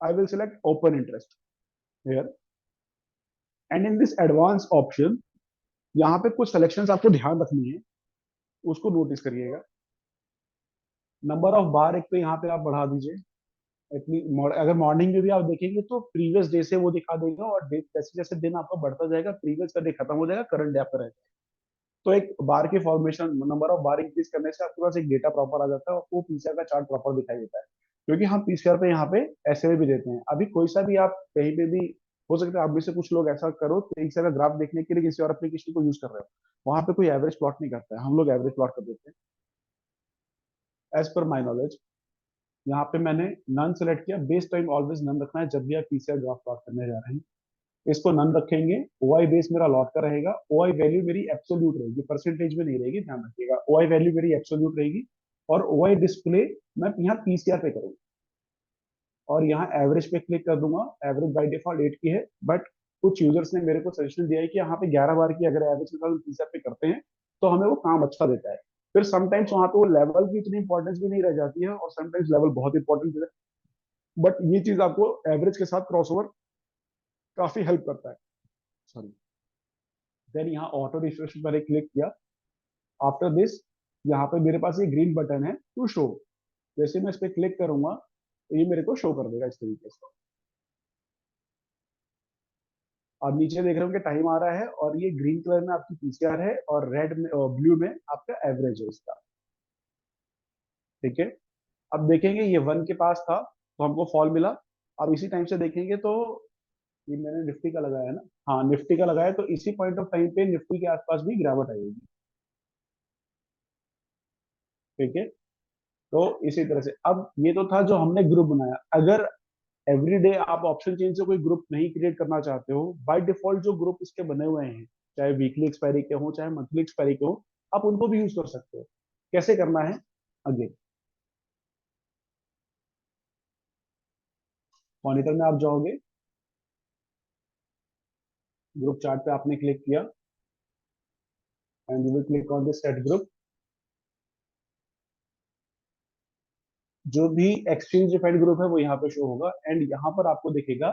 I will select open interest here. And in this advance option यहाँ पे कुछ सिलेक्शंस आपको ध्यान रखनी है, उसको नोटिस करिएगा। नंबर ऑफ बार एक तो यहाँ पे आप बढ़ा दीजिए। अगर मॉर्निंग में भी आप देखेंगे तो प्रीवियस डे से वो दिखा देगा, और जैसे जैसे दिन आपका बढ़ता जाएगा प्रीवियस का डे खत्म हो जाएगा, करंट डे आपका रहेगा। तो एक बार की formation, number of bar increase करने से आपके पास एक डेटा प्रॉपर आ जाता है और वो पीसीआर का चार्ट प्रॉपर दिखाई देता है। क्योंकि हम पीसीआर पे यहाँ पे ऐसे में भी देते हैं। अभी कोई सा भी आप कहीं पे भी, हो सकता है आप में से कुछ लोग ऐसा करो पीसीआर का ग्राफ देखने के लिए किसी और एप्लीकेशन को यूज कर रहे हो, वहां पे कोई एवरेज प्लॉट नहीं करता है, हम लोग एवरेज प्लॉट कर देते हैं एज पर माई नॉलेज। यहाँ पे मैंने नन सेलेक्ट किया। बेस टाइम ऑलवेज नन रखना है जब भी आप पीसीआर ग्राफ प्लॉट करने जा रहे हैं। इसको नन रखेंगे। ओआई बेस मेरा लॉट का रहेगा। ओआई वैल्यू मेरी एब्सोल्यूट रहेगी, परसेंटेज में नहीं रहेगी, ध्यान रखिएगा। ओआई वैल्यू मेरी एब्सोल्यूट रहेगी और ओआई डिस्प्ले मैं यहाँ पीसीआर पे करूंगा। और यहाँ एवरेज पे क्लिक कर दूंगा। एवरेज बाय डिफॉल्ट 8 की है, बट कुछ यूजर्स ने मेरे को सजेशन दिया है कि यहाँ पे 11 बार की अगर एवरेज के साथ तीसरा पे करते हैं तो हमें वो काम अच्छा देता है। फिर समटाइम्स वहाँ पे वो लेवल की इतनी इंपॉर्टेंस भी नहीं रह जाती है, और समटाइम्स लेवल बहुत इंपॉर्टेंट है। बट ये चीज आपको एवरेज के साथ क्रॉसओवर काफी हेल्प करता है। सॉरी। देन यहाँ ऑटो रिफ्रेश पर क्लिक किया। आफ्टर दिस यहाँ पे मेरे पास ये ग्रीन बटन है टू शो। जैसे मैं इस पर क्लिक करूंगा तो ये मेरे को शो कर देगा इस तरीके से। आप नीचे देख रहे हो कि टाइम आ रहा है, और ये ग्रीन कलर में आपकी पीसीआर है, और रेड में ब्लू में आपका एवरेज है इसका। ठीक है। अब देखेंगे ये 1 के पास था तो हमको फॉल मिला। अब इसी टाइम से देखेंगे तो ये मैंने निफ्टी का लगाया है ना। हाँ, निफ्टी का लगाया, तो इसी पॉइंट ऑफ टाइम पे निफ्टी के आसपास भी गिरावट आएगी। ठीक है। तो इसी तरह से अब ये तो था जो हमने ग्रुप बनाया। अगर एवरी डे आप ऑप्शन चेन से कोई ग्रुप नहीं क्रिएट करना चाहते हो, बाय डिफॉल्ट जो ग्रुप इसके बने हुए हैं, चाहे वीकली एक्सपायरी के हो चाहे मंथली एक्सपायरी के हो, आप उनको भी यूज कर सकते हो। कैसे करना है? अगेन मॉनिटर में आप जाओगे, ग्रुप चार्ट पे आपने क्लिक किया, and you will click on this set group. जो भी एक्सचेंज डिफाइंड ग्रुप है वो यहाँ पे शो होगा, एंड यहाँ पर आपको दिखेगा।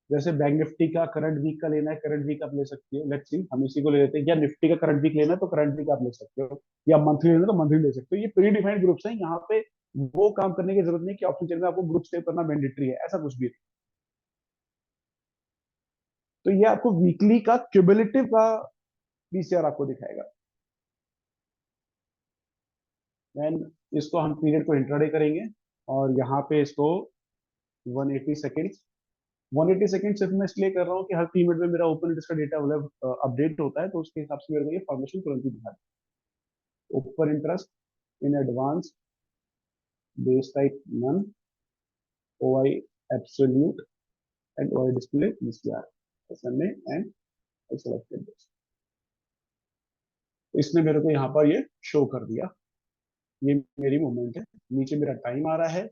जैसे बैंक निफ्टी का करंट वीक का लेना है, करंट वीक आप ले सकते हो। लेट्स सी, हम इसी को ले लेते हैं। या निफ्टी का करंट वीक लेना है तो करंट वीक आप ले सकते हो, या मंथली लेना है तो मंथली ले सकते हो। ये प्री डिफाइंड ग्रुप्स हैं, यहाँ पे वो काम करने की जरूरत नहीं कि ऑप्शन चेन में आपको ग्रुप सेव करना मैंडेटरी है, ऐसा कुछ भी नहीं। तो ये आपको वीकली का क्यूमुलेटिव का पीसीआर आपको दिखाएगा। देन इसको हम पीरियड को इंट्राडे करेंगे, और यहाँ पे इसको 180 सेकेंड्स। 180 सेकंड सिर्फ मैं इसलिए कर रहा हूँ कि हर 3 मिनट में मेरा ओपन इंटरेस्ट का डेटा मतलब अपडेट होता है, तो उसके हिसाब से मेरे को ये फॉर्मेशन तुरंत ही दिखा है। Open interest in advance, base type none, OI absolute, and OI display PCR SMA, and selected this. इसने मेरे को यहाँ पर ये शो कर दिया। ये मेरी मूवमेंट है, नीचे मेरा टाइम आ रहा है,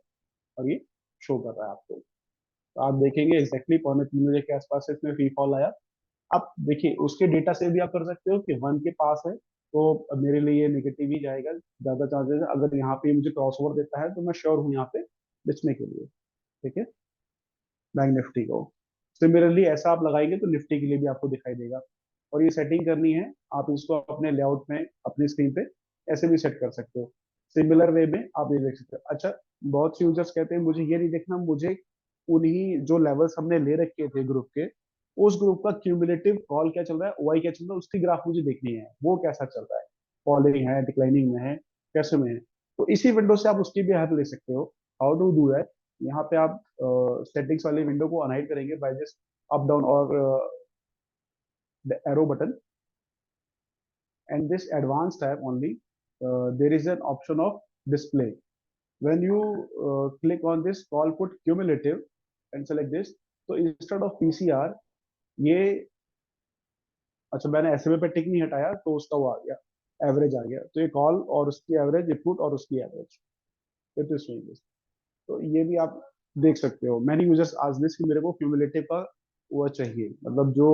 और ये शो कर रहा है आपको। तो आप देखेंगे एग्जैक्टली 2:45 बजे के आसपास से इसमें फ्री फॉल आया। आप देखिए उसके डेटा से भी आप कर सकते हो कि 1 के पास है तो अब मेरे लिए ये नेगेटिव ही जाएगा, ज्यादा चांसेस है। अगर यहाँ पे मुझे क्रॉस ओवर देता है तो मैं श्योर हूँ यहाँ पे बेचने के लिए। ठीक है। बैंक निफ्टी को सिमिलरली ऐसा आप लगाएंगे तो निफ्टी के लिए भी आपको दिखाई देगा। और ये सेटिंग करनी है, आप इसको अपने लेआउट में अपनी स्क्रीन पे ऐसे भी सेट कर सकते हो। सिमिलर वे में आप ये देख सकते हो। अच्छा, बहुत से यूजर्स कहते हैं मुझे ये नहीं देखना, मुझे उन्हीं जो लेवल्स हमने ले रखे थे ग्रुप के, उस ग्रुप का क्यूमुलेटिव कॉल क्या चल रहा है, ओआई क्या चल रहा है, उसकी ग्राफ मुझे देखनी है, वो कैसा चल रहा है, फॉलिंग है, डिक्लाइनिंग में है, कैसे में है। तो इसी विंडो से आप उसकी भी हेल्प ले सकते हो। How to do that? यहाँ पे आप सेटिंग्स वाली विंडो को अनहाइड करेंगे बाय जस्ट अप डाउन और the arrow button, and this advanced tab only, there is an option of display. When you click on this call put cumulative and select this, तो instead of PCR ये, अच्छा मैंने SMA पे टिक नहीं हटाया तो उसका वो आ गया, एवरेज आ गया। तो ये कॉल और उसकी एवरेज, ये पुट और उसकी average, it is showing this. तो ये भी आप देख सकते हो। मैनी यूजर्स आज दिस कि मेरे को क्यूमुलेटिव का वो चाहिए, मतलब जो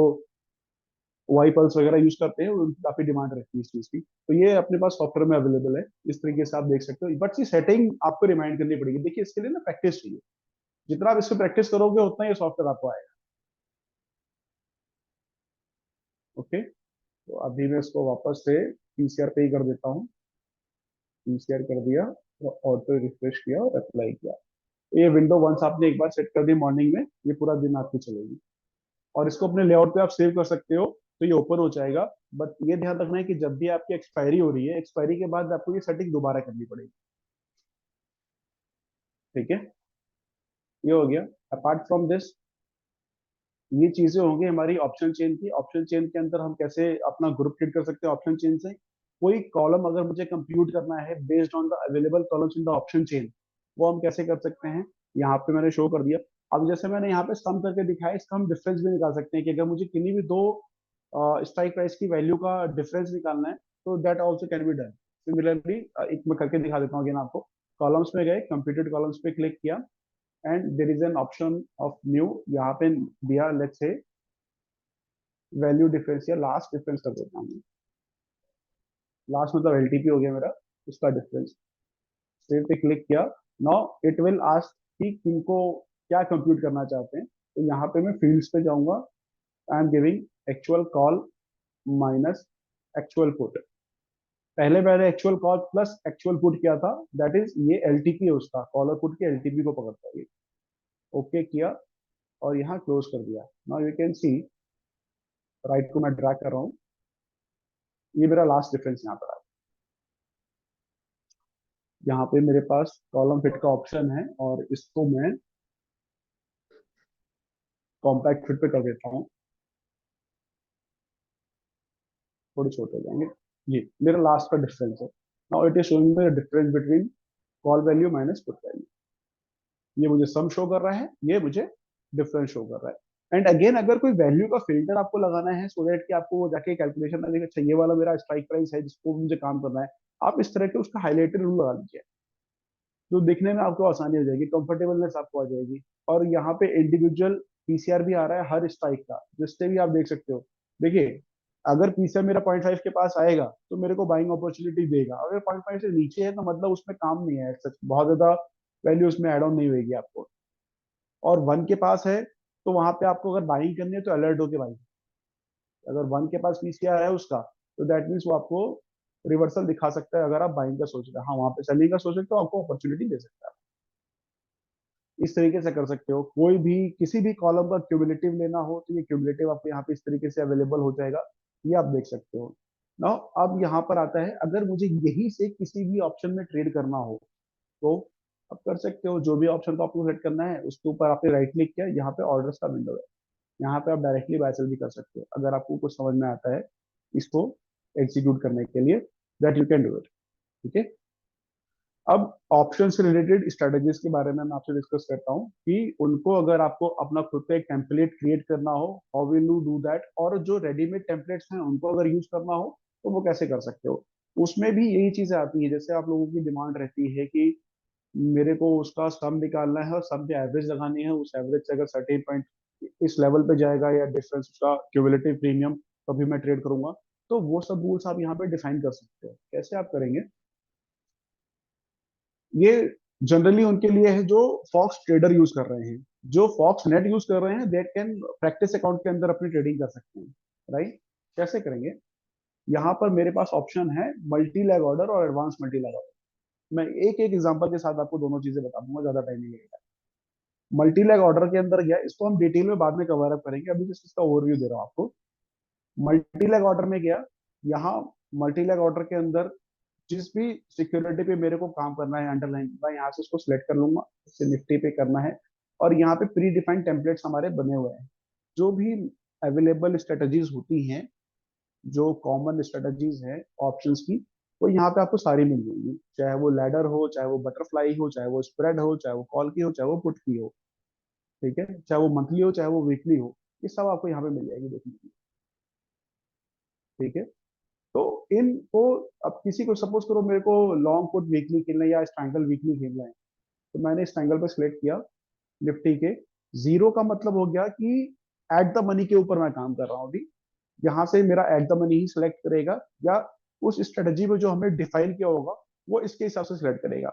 वाई पल्स वगैरह यूज करते हैं उनकी काफी डिमांड रहती है इस चीज की। तो ये अपने पास सॉफ्टवेयर में अवेलेबल है, इस तरीके से आप देख सकते हो। बट ये सेटिंग आपको रिमाइंड करनी पड़ेगी। देखिए इसके लिए ना प्रैक्टिस चाहिए, जितना आप इसको प्रैक्टिस करोगे उतना ये सॉफ्टवेयर आपको आएगा। ओके। तो अभी मैं इसको वापस से पीसीआर पे ही कर देता हूँ। पीसीआर कर दिया, और ऑटो रिफ्रेश किया और अप्लाई किया। तो ये विंडो वंस आपने एक बार सेट कर दी मॉर्निंग में, ये पूरा दिन आपकी चलेगी। और इसको अपने लेआउट पे आप सेव कर सकते हो, तो ये ओपन हो जाएगा। बट ये ध्यान रखना है कि जब भी आपकी एक्सपायरी हो रही है, एक्सपायरी के बाद आपको ये सेटिंग दोबारा करनी पड़ेगी। ठीक है। ये हो गया। अपार्ट फ्रॉम दिस, ये चीजें होंगी हमारी ऑप्शन चेन की। ऑप्शन चेन के अंदर हम कैसे अपना ग्रुप क्रिएट कर सकते हैं ऑप्शन चेन से। कोई कॉलम अगर मुझे कंप्यूट करना है based on the available columns in the option chain, वो हम कैसे कर सकते हैं? यहाँ पे मैंने शो कर दिया। अब जैसे मैंने यहाँ पे सम करके दिखाया, इसका हम डिफरेंस भी निकाल सकते हैं कि अगर मुझे किन्हीं भी दो स्ट्राइक प्राइस की वैल्यू का डिफरेंस निकालना है तो that also can be done similarly. एक मैं करके दिखा देता हूँ अगेन आपको। कॉलम्स में गए, कंप्यूटेड कॉलम्स पे क्लिक किया, and there is an option of new, यहाँ पे दिया लेट्स से वैल्यू डिफरेंस या लास्ट डिफरेंस कर देता हूँ। लास्ट मतलब एलटीपी हो गया मेरा, उसका डिफरेंस। सेव पे क्लिक किया। नाउ इट विल आस्क कि किनको क्या कंप्यूट करना चाहते हैं, तो यहाँ पे मैं फील्ड्स पे जाऊंगा। I am giving actual call minus actual put. पहले मैंने actual call plus actual put किया था, दैट इज ये एलटीपी है उसका, कॉल और पुट के एलटीपी को पकड़ता है ये। ओके किया और यहाँ क्लोज कर दिया। Now you can C, right को मैं ड्रैग कर रहा हूँ, ये मेरा लास्ट डिफरेंस यहाँ पर आ। यहाँ पे मेरे पास कॉलम फिट का ऑप्शन है और इसको मैं कॉम्पैक्ट फिट पे कर देता हूँ, थोड़े छोटे हो जाएंगे। ये मेरा लास्ट का डिफरेंस है। Now it is showing the difference between call value minus put value. ये मुझे सम शो कर रहा है, ये मुझे डिफरेंस शो कर रहा है। एंड अगेन अगर कोई वैल्यू का फिल्टर आपको लगाना है सो दैट कि आपको वो जाके कैलकुलेशन में देखिए अच्छा ये वाला मेरा स्ट्राइक प्राइस है जिसको मुझे काम करना है, आप इस तरह के उसका हाईलाइटेड रूल लगा लीजिए, तो दिखने में आपको आसानी हो जाएगी, कंफर्टेबलनेस आपको आ जाएगी। और यहाँ पे इंडिविजुअल पीसीआर भी आ रहा है हर स्ट्राइक का, जिससे भी आप देख सकते हो। देखिए अगर पीसीआर मेरा 0.5 के पास आएगा तो मेरे को बाइंग अपॉर्चुनिटी देगा, अगर 0.5 से नीचे है तो मतलब उसमें काम नहीं है, सच बहुत ज्यादा वैल्यू उसमें एड ऑन नहीं होगी आपको। और 1 के पास है तो वहां पे आपको अगर बाइंग करनी है तो अलर्ट होके बाइंग। अगर 1 के पास पीसीआर है उसका, तो दैट मीन्स वो आपको रिवर्सल दिखा सकता है, अगर आप बाइंग का सोच रहे हैं, हाँ वहां पे सेलिंग का सोच रहे हैं तो आपको अपॉर्चुनिटी दे सकता है। इस तरीके से कर सकते हो, कोई भी किसी भी कॉलम का क्यूमुलेटिव लेना हो तो ये क्यूमुलेटिव आपको यहाँ पे इस तरीके से अवेलेबल हो जाएगा, ये आप देख सकते हो। नाउ अब यहाँ पर आता है, अगर मुझे यही से किसी भी ऑप्शन में ट्रेड करना हो तो आप कर सकते हो। जो भी ऑप्शन को आपको सेट करना है उसके ऊपर आपने राइट क्लिक किया, यहाँ पे ऑर्डर्स का विंडो है, यहाँ पे आप डायरेक्टली बाय सेल भी कर सकते हो अगर आपको कुछ समझ में आता है इसको एग्जीक्यूट करने के लिए, that you can do it. ठीक है, अब ऑप्शन से रिलेटेड स्ट्रेटेजीज के बारे में मैं आपसे डिस्कस करता हूँ कि उनको अगर आपको अपना खुद का एक टेम्पलेट क्रिएट करना हो, how will you do that, और जो रेडीमेड टेम्पलेट्स हैं उनको अगर यूज करना हो तो वो कैसे कर सकते हो। उसमें भी यही चीजें आती है, जैसे आप लोगों की डिमांड रहती है कि मेरे को उसका सम निकालना है और सम पे एवरेज लगानी है, उस एवरेज से अगर सर्टेन पॉइंट इस लेवल पे जाएगा या डिफरेंस उसका क्यूमुलेटिव प्रीमियम, तभी मैं ट्रेड करूंगा। तो वो सब रूल्स आप यहाँ पे डिफाइन कर सकते हो। कैसे आप करेंगे, ये जनरली उनके लिए है जो फॉक्स ट्रेडर यूज कर रहे हैं। जो फॉक्स नेट यूज कर रहे हैं दे कैन प्रैक्टिस अकाउंट के अंदर अपनी ट्रेडिंग कर सकते हैं, राइट। कैसे करेंगे, यहाँ पर मेरे पास ऑप्शन है मल्टी लैग ऑर्डर और एडवांस मल्टी लैग ऑर्डर। मैं एक एक एग्जांपल के साथ आपको दोनों चीजें बता दूंगा, ज्यादा टाइम नहीं लगेगा। मल्टी लैग ऑर्डर के अंदर गया, इसको हम डिटेल में बाद में कवर अप करेंगे, अभी जस्ट इसका ओवरव्यू दे रहा हूँ आपको। मल्टी लैग ऑर्डर में गया, यहाँ मल्टी लैग ऑर्डर के अंदर जिस भी सिक्योरिटी पे मेरे को काम करना है अंडरलाइन, मैं यहाँ से उसको सिलेक्ट कर लूंगा, इससे निफ्टी पे करना है। और यहाँ पे प्री डिफाइंड टेम्पलेट्स हमारे बने हुए हैं, जो भी अवेलेबल स्ट्रेटजीज होती हैं, जो कॉमन स्ट्रेटजीज है ऑप्शंस की, वो यहाँ पे आपको सारी मिल जाएंगी, चाहे वो लैडर हो, चाहे वो बटरफ्लाई हो, चाहे वो स्प्रेड हो, चाहे वो कॉल की हो, चाहे वो पुट की हो। ठीक है, चाहे वो मंथली हो चाहे वो वीकली हो, ये सब आपको यहाँ पे मिल जाएगी देखने को। ठीक है, तो इनको अब किसी को सपोज करो मेरे को लॉन्ग पुट वीकली खेलना है या स्ट्रैंगल वीकली खेलना है, तो मैंने स्ट्रैंगल पे सिलेक्ट किया निफ्टी के। जीरो का मतलब हो गया कि एट द मनी के ऊपर मैं काम कर रहा हूँ अभी, यहाँ से मेरा eight the money he select करेगा, या उस स्ट्रेटजी में जो हमने डिफाइन किया होगा वो इसके हिसाब से सिलेक्ट करेगा,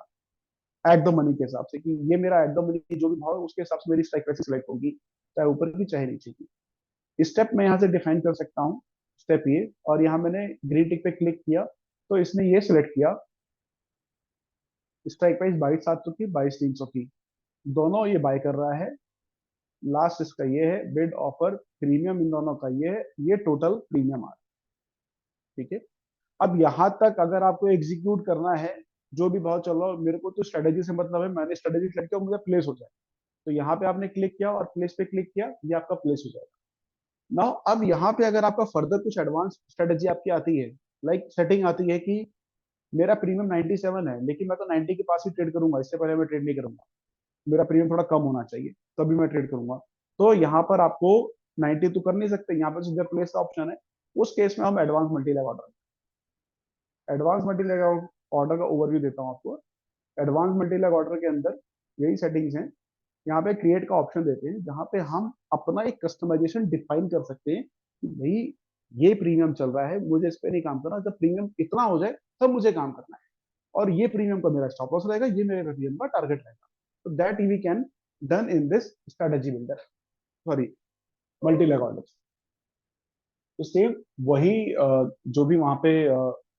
एट द मनी के हिसाब से, कि ये मेरा एट द मनी जो भी भाव है उसके हिसाब से मेरी स्ट्राइक प्राइस सिलेक्ट होगी, चाहे ऊपर की चाहे नीचे की। स्टेप मैं यहाँ से डिफाइन कर सकता हूँ, स्टेप ये, और यहाँ मैंने ग्रीन टिक पे क्लिक किया तो इसने ये सिलेक्ट किया स्ट्राइक प्राइस 22,700 की, 22,300 की, दोनों ये बाय कर रहा है। लास्ट इसका ये है, बिड ऑफर प्रीमियम इन दोनों का ये है, ये टोटल प्रीमियम आ रहा है। ठीक है, अब यहाँ तक अगर आपको एग्जीक्यूट करना है, जो भी भाव चल रहा हो, मेरे को तो स्ट्रेटेजी से मतलब है, मैंने स्ट्रेटेजी सेलेक्ट किया, मुझे प्लेस हो जाए, तो यहाँ पे आपने क्लिक किया और प्लेस पे क्लिक किया, ये आपका प्लेस हो जाएगा। नाउ अब यहाँ पे अगर आपका फर्दर कुछ एडवांस स्ट्रेटेजी आपकी आती है, लाइक सेटिंग आती है कि मेरा प्रीमियम 97 है लेकिन मैं तो 90 के पास ही ट्रेड करूंगा, इससे पहले मैं ट्रेड नहीं करूंगा, मेरा प्रीमियम थोड़ा कम होना चाहिए तभी मैं ट्रेड करूंगा, तो यहाँ पर आपको 90 तो कर नहीं सकते, यहाँ पर सीधे प्लेस का ऑप्शन है। उस केस में हम advance multi lag order, advance multi lag order का ओवरव्यू देता हूँ आपको। एडवांस मल्टी लैग ऑर्डर के अंदर यही सेटिंग्स हैं यहाँ पे क्रिएट का ऑप्शन देते हैं जहाँ पे हम अपना एक कस्टमाइजेशन डिफाइन कर सकते हैं कि भाई ये प्रीमियम चल रहा है, मुझे इस पे नहीं काम करना, जब प्रीमियम इतना हो जाए तब मुझे काम करना है, और ये प्रीमियम का मेरा स्टॉप लॉस रहेगा, ये मेरे प्रीमियम का टारगेट रहेगा। तो that we can done in this strategy builder, sorry, multi leg order. तो सेम वही जो भी वहाँ पे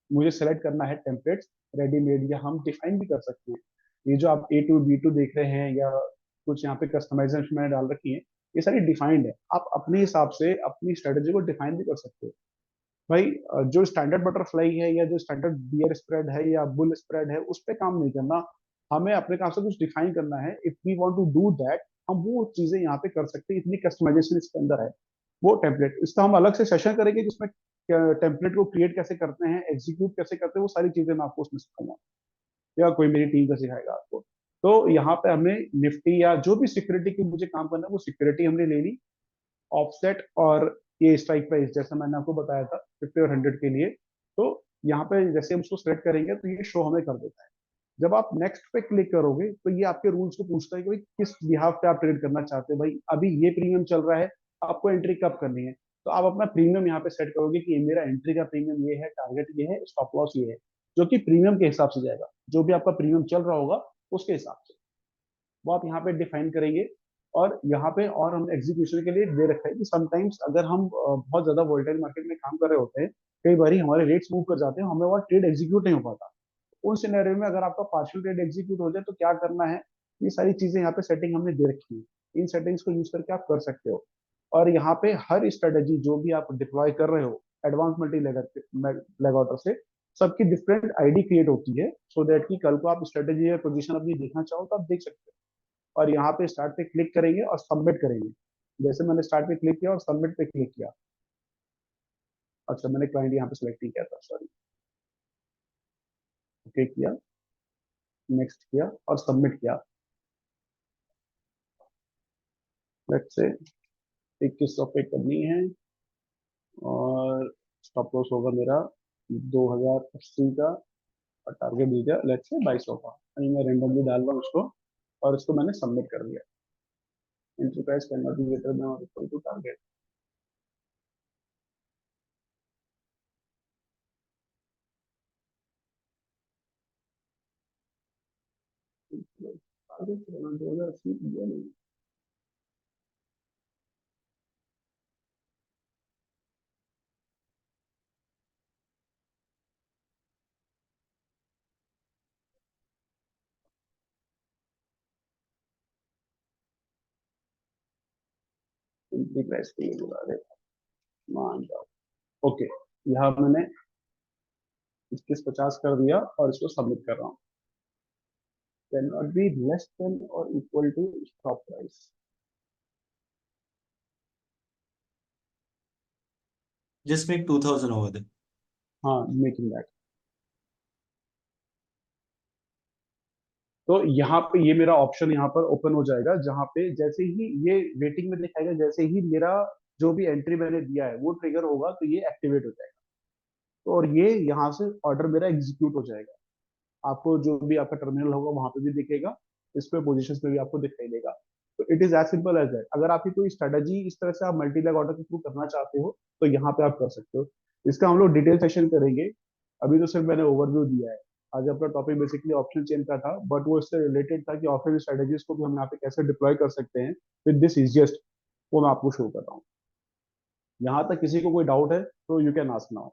मुझे सेलेक्ट करना है टेम्पलेट्स रेडीमेड, या हम डिफाइन भी कर सकते हैं। ये जो आप A to B2 देख रहे हैं, या कुछ यहाँ पे कस्टमाइजेशन मैंने डाल रखी है, ये सारी डिफाइंड है। आप अपने हिसाब से अपनी स्ट्रेटेजी को डिफाइन भी कर सकते हो। भाई जो स्टैंडर्ड बटरफ्लाई है, या जो स्टैंडर्ड बियर स्प्रेड है, या बुल स्प्रेड है, उस पर काम नहीं करना, हमें अपने काम से कुछ डिफाइन करना है। If we want to do that, हम वो चीजें यहाँ पे कर सकते हैं, इतनी कस्टमाइजेशन इसके अंदर है। वो टेम्पलेट, इसका हम अलग से सेशन करेंगे जिसमें टेम्पलेट को क्रिएट कैसे करते हैं, एग्जीक्यूट कैसे करते हैं, वो सारी चीजें मैं आपको उसमें सिखाऊंगा, या कोई मेरी टीम का सिखाएगा आपको। तो यहाँ पे हमें निफ्टी या जो भी सिक्योरिटी की मुझे काम करना है, वो सिक्योरिटी हमने ले ली, ऑफसेट और ये स्ट्राइक प्राइस जैसा मैंने आपको बताया था 50 और 100 के लिए। तो यहाँ पे जैसे हम उसको सेलेक्ट करेंगे तो ये शो हमें कर देता है। जब आप नेक्स्ट पे क्लिक करोगे तो ये आपके रूल्स को पूछता है कि भाई किस बिहाफ पे आप ट्रेड करना चाहते हो। भाई अभी ये प्रीमियम चल रहा है, आपको एंट्री कब करनी है, तो आप अपना प्रीमियम यहाँ पे सेट करोगे कि मेरा एंट्री का प्रीमियम ये है, टारगेट ये है, स्टॉप लॉस ये है, जो कि प्रीमियम के हिसाब से जाएगा, जो भी आपका प्रीमियम चल रहा होगा उसके हिसाब से वो आप यहाँ पे डिफाइन करेंगे। और यहाँ पे और हम एग्जीक्यूशन के लिए दे रखा है कि समटाइम्स अगर हम बहुत ज्यादा वोलेटाइल मार्केट में काम कर रहे होते हैं, कई बार हमारे रेट्स मूव कर जाते हैं, हमें वो ट्रेड एग्जीक्यूट नहीं हो पाता। उन सिनेरियो में अगर आपका पार्शियल ट्रेड एग्जीक्यूट हो जाए तो क्या करना है, ये सारी चीजें यहाँ पे सेटिंग हमने दे रखी है। इन सेटिंग्स को यूज करके आप कर सकते हो। और यहाँ पे हर स्ट्रेटेजी जो भी आप डिप्लॉय कर रहे हो एडवांस मल्टी लेग ऑर्डर से, सबकी डिफरेंट आईडी क्रिएट होती है, सो दैट कि कल को आप स्ट्रेटेजी या पोजीशन अपनी देखना चाहो तो आप देख सकते हो। और यहाँ पे स्टार्ट पे क्लिक करेंगे और सबमिट करेंगे। जैसे मैंने स्टार्ट पे क्लिक किया और सबमिट पे क्लिक किया, अच्छा मैंने क्लाइंट यहाँ पे सिलेक्ट नहीं किया था, सॉरी, ओके किया, नेक्स्ट किया और सबमिट किया। लेट्स से 2100 पे करनी है, और स्टॉप लॉस होगा मेरा 2080 का, और टारगेट दी दिया लेट्स से 2200 का। अभी मैं रेंडमली डाल रहा हूँ उसको, और इसको मैंने सबमिट कर दिया। Enterprise can not be greater than और इक्वल टू टारगेट। टारगेट 2080 दिया नहीं। एंट्री प्राइस के लिए बुला रहे, मान जाओ, ओके। यहाँ मैंने 2150 कर दिया और इसको सबमिट कर रहा हूँ। Can not be less than और इक्वल टू स्टॉप प्राइस। जिसमें 2000 over थे। हाँ, मेकिंग दैट। तो यहाँ पे ये मेरा ऑप्शन यहाँ पर ओपन हो जाएगा, जहाँ पे जैसे ही ये वेटिंग में दिखाएगा, जैसे ही मेरा जो भी एंट्री मैंने दिया है वो ट्रिगर होगा तो ये एक्टिवेट हो जाएगा। तो और ये यहाँ से ऑर्डर मेरा एग्जीक्यूट हो जाएगा। आपको जो भी आपका टर्मिनल होगा वहां पे भी दिखेगा, इस पे पोजिशन पे भी आपको दिखाई देगा। तो it is as simple as that. अगर आपकी कोई स्ट्रेटेजी इस तरह से आप मल्टी लेग ऑर्डर के थ्रू करना चाहते हो तो यहाँ पे आप कर सकते हो। इसका हम लोग डिटेल सेशन करेंगे, अभी तो सिर्फ मैंने ओवरव्यू दिया है। आज अपना टॉपिक बेसिकली ऑप्शन चेन का था, बट वो इससे रिलेटेड था कि ऑप्शन स्ट्रेटेजीज को भी हम यहाँ पे कैसे डिप्लॉय कर सकते हैं विद दिस इजिएस्ट, वो मैं आपको शो कर रहा हूँ। यहाँ तक किसी को कोई डाउट है तो यू कैन आस्क नाउ।